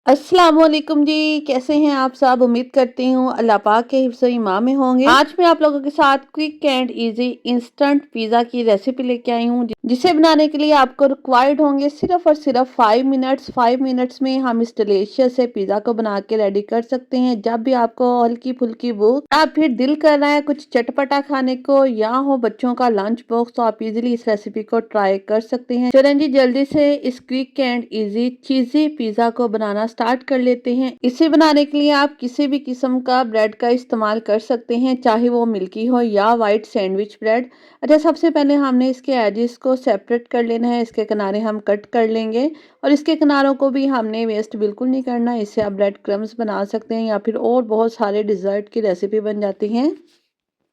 अस्सलाम वालेकुम जी। कैसे हैं आप सब? उम्मीद करती हूँ अल्लाह पाक के हिफ्ज़ ईमान में होंगे। आज मैं आप लोगों के साथ quick and easy instant pizza की रेसिपी लेके आई हूँ, जिसे बनाने के लिए आपको रिक्वायर्ड होंगे सिर्फ और सिर्फ 5 मिनट्स। 5 मिनट्स में हम इस डिलीशियस से पिज़्ज़ा को बना के रेडी कर सकते हैं। जब भी आपको हल्की फुल्की भूख या फिर दिल कर रहा है कुछ चटपटा खाने को, या हो बच्चों का लंच बॉक्स, तो आप इजीली इस रेसिपी को ट्राई कर सकते हैं। चलें जी, जल्दी से इस quick and easy cheesy pizza को बनाना स्टार्ट कर लेते हैं। इसे बनाने के लिए आप किसी भी किस्म का ब्रेड का इस्तेमाल कर सकते हैं, चाहे वो मिल्की हो या वाइट सैंडविच ब्रेड। अच्छा, सबसे पहले हमने इसके एजेस को सेपरेट कर लेना है। इसके किनारे हम कट कर लेंगे और इसके किनारों को भी हमने वेस्ट बिल्कुल नहीं करना। इससे आप ब्रेड क्रम्स बना सकते हैं या फिर और बहुत सारे डिज़र्ट की रेसिपी बन जाती हैं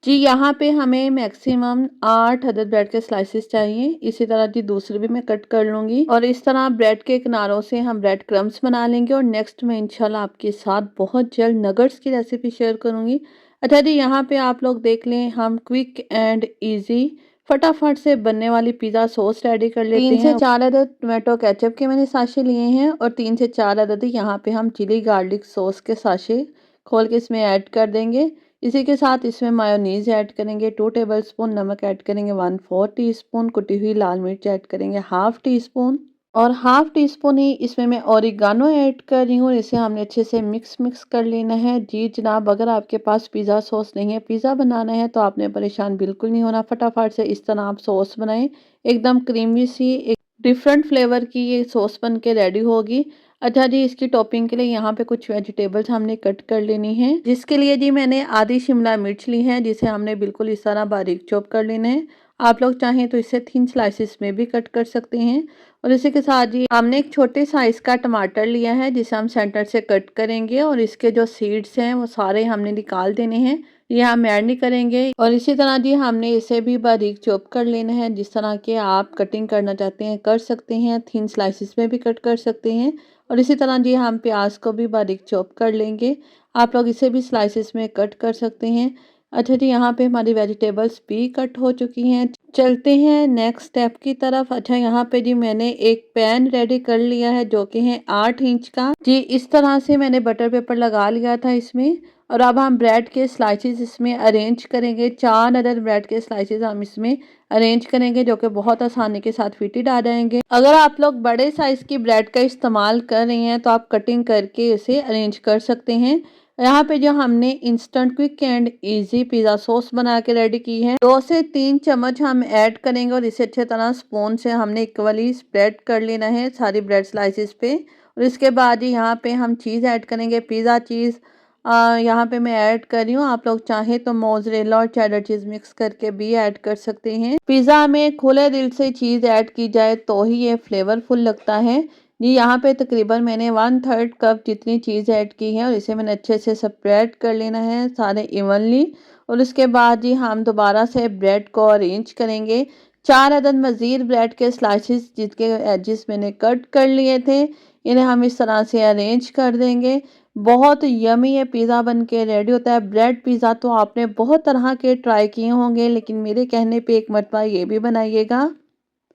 जी। यहाँ पे हमें मैक्सिमम 8 अदद ब्रेड के स्लाइसेस चाहिए। इसी तरह जी दूसरे भी मैं कट कर लूँगी और इस तरह ब्रेड के किनारों से हम ब्रेड क्रम्स बना लेंगे। और नेक्स्ट मैं इंशाल्लाह आपके साथ बहुत जल्द नगट्स की रेसिपी शेयर करूँगी। अच्छा जी, यहाँ पे आप लोग देख लें, हम क्विक एंड ईजी फटाफट से बनने वाली पिज़्ज़ा सॉस रेडी कर लेते हैं। 3 से 4 अदद टोमेटो केचप के मैंने साशे लिए हैं और 3 से 4 अदद यहाँ पे हम चिली गार्लिक सॉस के साशे खोल के इसमें ऐड कर देंगे। इसी के साथ इसमें मायोनीज़ ऐड करेंगे, 2 टेबलस्पून नमक ऐड करेंगे, 1/4 टीस्पून कुटी हुई लाल मिर्च ऐड करेंगे, हाफ टी स्पून और हाफ टी स्पून ही इसमें मैं ओरिगानो ऐड कर रही हूँ। इसे हमने अच्छे से मिक्स कर लेना है। जी जनाब, अगर आपके पास पिज़्ज़ा सॉस नहीं है, पिज़्ज़ा बनाना है, तो आपने परेशान बिल्कुल नहीं होना। फटाफट से इस तरह आप सॉस बनाएं, एकदम क्रीमी सी एक डिफरेंट फ्लेवर की ये सॉस बन के रेडी होगी। अच्छा जी, इसकी टॉपिंग के लिए यहाँ पे कुछ वेजिटेबल्स हमने कट कर लेनी है, जिसके लिए जी मैंने आधी शिमला मिर्च ली है, जिसे हमने बिल्कुल इस तरह बारीक चॉप कर लेना है। आप लोग चाहें तो इसे थिन स्लाइसिस में भी कट कर सकते हैं। और इसी के साथ जी हमने एक छोटे साइज का टमाटर लिया है, जिसे हम सेंटर से कट करेंगे और इसके जो सीड्स हैं वो सारे हमने निकाल देने हैं। ये हम ऐड नहीं करेंगे। और इसी तरह जी हमने इसे भी बारीक चॉप कर लेना है। जिस तरह के आप कटिंग करना चाहते हैं कर सकते हैं, थिन स्लाइसिस में भी कट कर सकते हैं। और इसी तरह जी हम प्याज को भी बारीक चॉप कर लेंगे। आप लोग इसे भी स्लाइसिस में कट कर सकते हैं। अच्छा जी, यहाँ पे हमारी वेजिटेबल्स भी कट हो चुकी हैं। चलते हैं नेक्स्ट स्टेप की तरफ। अच्छा, यहाँ पे जी मैंने एक पैन रेडी कर लिया है, जो कि है 8 इंच का जी। इस तरह से मैंने बटर पेपर लगा लिया था इसमें। और अब हम ब्रेड के स्लाइसेस इसमें अरेंज करेंगे। 4 अदद ब्रेड के स्लाइसेस हम इसमें अरेंज करेंगे, जो कि बहुत आसानी के साथ फिटेड आ जाएंगे। अगर आप लोग बड़े साइज की ब्रेड का इस्तेमाल कर रहे हैं, तो आप कटिंग करके इसे अरेंज कर सकते हैं। यहाँ पे जो हमने instant quick and easy pizza sauce बना के रेडी की है, 2 से 3 चम्मच हम ऐड करेंगे और इसे अच्छे तरह स्पून से हमने इक्वली स्प्रेड कर लेना है सारी ब्रेड स्लाइसेस पे। और इसके बाद ही यहाँ पे हम चीज़ ऐड करेंगे, पिज़्ज़ा चीज़। यहाँ पे मैं ऐड कर रही हूँ, आप लोग चाहे तो मोज़रेला और चेडर चीज़ मिक्स करके भी ऐड कर सकते हैं। पिज़्ज़ा में खुले दिल से चीज़ ऐड की जाए तो ही ये फ्लेवरफुल लगता है जी। यहाँ पे तकरीबन मैंने 1/3 कप जितनी चीज़ ऐड की है और इसे मैंने अच्छे से स्प्रेड कर लेना है सारे इवनली। और उसके बाद जी हम दोबारा से ब्रेड को अरेंज करेंगे। 4 अदद मज़ीद ब्रेड के स्लाइसेस जिसके एजेस मैंने कट कर लिए थे, इन्हें हम इस तरह से अरेंज कर देंगे। बहुत यमी ये पिज़्ज़ा बन के रेडी होता है। ब्रेड पिज़्ज़ा तो आपने बहुत तरह के ट्राई किए होंगे, लेकिन मेरे कहने पे एक मरतबा ये भी बनाइएगा।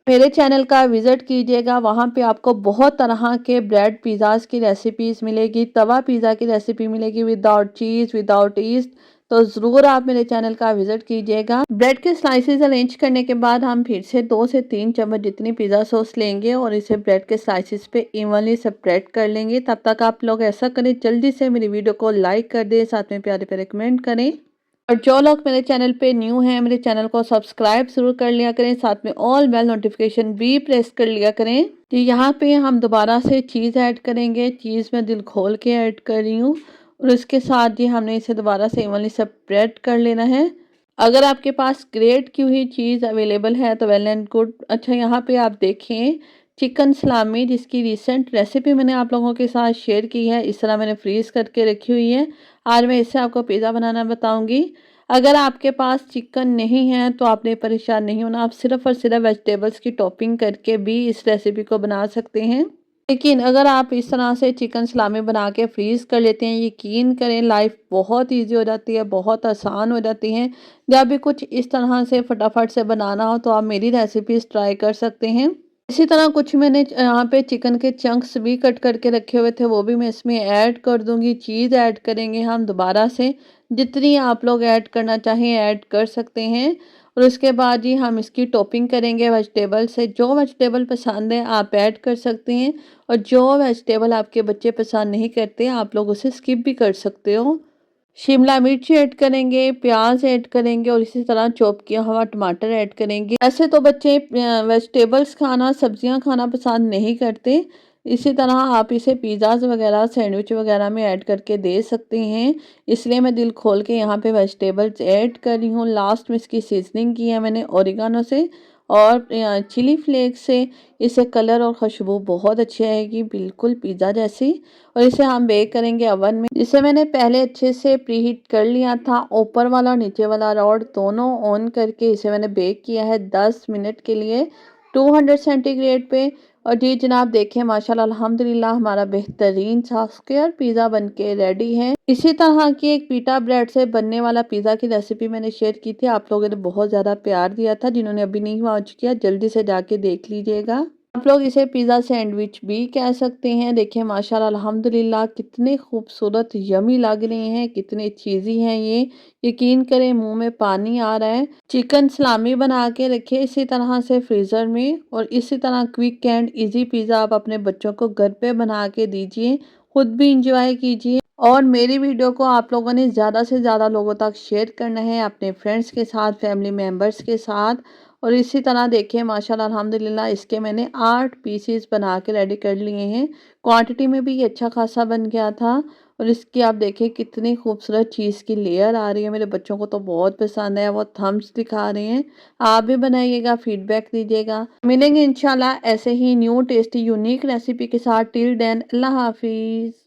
मेरे चैनल का विज़िट कीजिएगा, वहाँ पे आपको बहुत तरह के ब्रेड पिज़्ज़ाज़ की रेसिपीज़ मिलेगी। तवा पिज़्ज़ा की रेसिपी मिलेगी विदाउट चीज़, विदाउट ईस्ट। तो ज़रूर आप मेरे चैनल का विज़िट कीजिएगा। ब्रेड के स्लाइसेस अरेंज करने के बाद हम फिर से 2 से 3 चम्मच जितनी पिज़्ज़ा सॉस लेंगे और इसे ब्रेड के स्लाइसेस पे इवनली स्प्रेड कर लेंगे। तब तक आप लोग ऐसा करें, जल्दी से मेरी वीडियो को लाइक कर दें, साथ में प्यारे प्यारे कमेंट करें। और जो लोग मेरे चैनल पे न्यू हैं, मेरे चैनल को सब्सक्राइब जरूर कर लिया करें, साथ में ऑल बेल नोटिफिकेशन भी प्रेस कर लिया करें। तो यहाँ पे हम दोबारा से चीज़ ऐड करेंगे। चीज़ में दिल खोल के ऐड कर रही हूँ और उसके साथ जी हमने इसे दोबारा से इवनली स्प्रेड कर लेना है। अगर आपके पास ग्रेट की हुई चीज़ अवेलेबल है तो वेल एंड गुड। अच्छा, यहाँ पे आप देखें चिकन सलामी, जिसकी रिसेंट रेसिपी मैंने आप लोगों के साथ शेयर की है, इस तरह मैंने फ्रीज़ करके रखी हुई है। आज मैं इससे आपको पिज़्ज़ा बनाना बताऊंगी। अगर आपके पास चिकन नहीं है तो आपने परेशान नहीं होना, आप सिर्फ और सिर्फ वेजिटेबल्स की टॉपिंग करके भी इस रेसिपी को बना सकते हैं। लेकिन अगर आप इस तरह से चिकन सलामी बना के फ्रीज़ कर लेते हैं, यकीन करें लाइफ बहुत इजी हो जाती है, बहुत आसान हो जाती है। जब भी कुछ इस तरह से फटाफट से बनाना हो तो आप मेरी रेसिपीज़ ट्राई कर सकते हैं। इसी तरह कुछ मैंने यहाँ पे चिकन के चंक्स भी कट करके रखे हुए थे, वो भी मैं इसमें ऐड कर दूँगी। चीज़ ऐड करेंगे हम दोबारा से, जितनी आप लोग ऐड करना चाहें ऐड कर सकते हैं। और उसके बाद ही हम इसकी टॉपिंग करेंगे वेजिटेबल से। जो वेजिटेबल पसंद है आप ऐड कर सकते हैं, और जो वेजिटेबल आपके बच्चे पसंद नहीं करते आप लोग उसे स्किप भी कर सकते हो। शिमला मिर्च ऐड करेंगे, प्याज ऐड करेंगे और इसी तरह चॉप किया हुआ टमाटर ऐड करेंगे। ऐसे तो बच्चे वेजिटेबल्स खाना, सब्जियां खाना पसंद नहीं करते। इसी तरह आप इसे पिज़्ज़ाज़ वगैरह, सैंडविच वगैरह में ऐड करके दे सकते हैं। इसलिए मैं दिल खोल के यहाँ पे वेजिटेबल्स ऐड कर रही हूँ। लास्ट में इसकी सीजनिंग की है मैंने ओरिगानो से और चिली फ्लेक्स से। इससे कलर और खुशबू बहुत अच्छी आएगी, बिल्कुल पिज़्ज़ा जैसी। और इसे हम बेक करेंगे ओवन में, जिसे मैंने पहले अच्छे से प्रीहीट कर लिया था। ऊपर वाला और नीचे वाला रॉड दोनों ऑन करके इसे मैंने बेक किया है 10 मिनट के लिए 200 सेंटीग्रेड पे। और जी जनाब देखिए माशाल्लाह अल्हम्दुलिल्लाह हमारा बेहतरीन सा स्क्वायर पिज़्ज़ा बनके रेडी है। इसी तरह की एक पीटा ब्रेड से बनने वाला पिज़्ज़ा की रेसिपी मैंने शेयर की थी। आप लोगों ने बहुत ज़्यादा प्यार दिया था। जिन्होंने अभी नहीं वॉच किया जल्दी से जाके देख लीजिएगा। आप लोग इसे पिज़्ज़ा सैंडविच भी कह सकते हैं। देखिए माशाल्लाह अल्हम्दुलिल्लाह कितने खूबसूरत यमी लग रहे हैं, कितने चीज़ी हैं ये। यकीन करें मुंह में पानी आ रहा है। चिकन सलामी बना के रखिए इसी तरह से फ्रीज़र में, और इसी तरह क्विक एंड इजी पिज़्ज़ा आप अपने बच्चों को घर पे बना के दीजिए, खुद भी इंजॉय कीजिए। और मेरी वीडियो को आप लोगों ने ज़्यादा से ज़्यादा लोगों तक शेयर करना है, अपने फ्रेंड्स के साथ, फैमिली मेम्बर्स के साथ। और इसी तरह देखिए माशाल्लाह अल्हम्दुलिल्लाह इसके मैंने 8 पीसेस बना के रेडी कर लिए हैं। क्वांटिटी में भी ये अच्छा खासा बन गया था। और इसकी आप देखिए कितनी खूबसूरत चीज़ की लेयर आ रही है। मेरे बच्चों को तो बहुत पसंद है, वो थम्स दिखा रहे हैं। आप भी बनाइएगा, फीडबैक दीजिएगा। मिलेंगे इंशाल्लाह ऐसे ही न्यू टेस्टी यूनिक रेसिपी के साथ। टिल देन अल्लाह हाफिज़।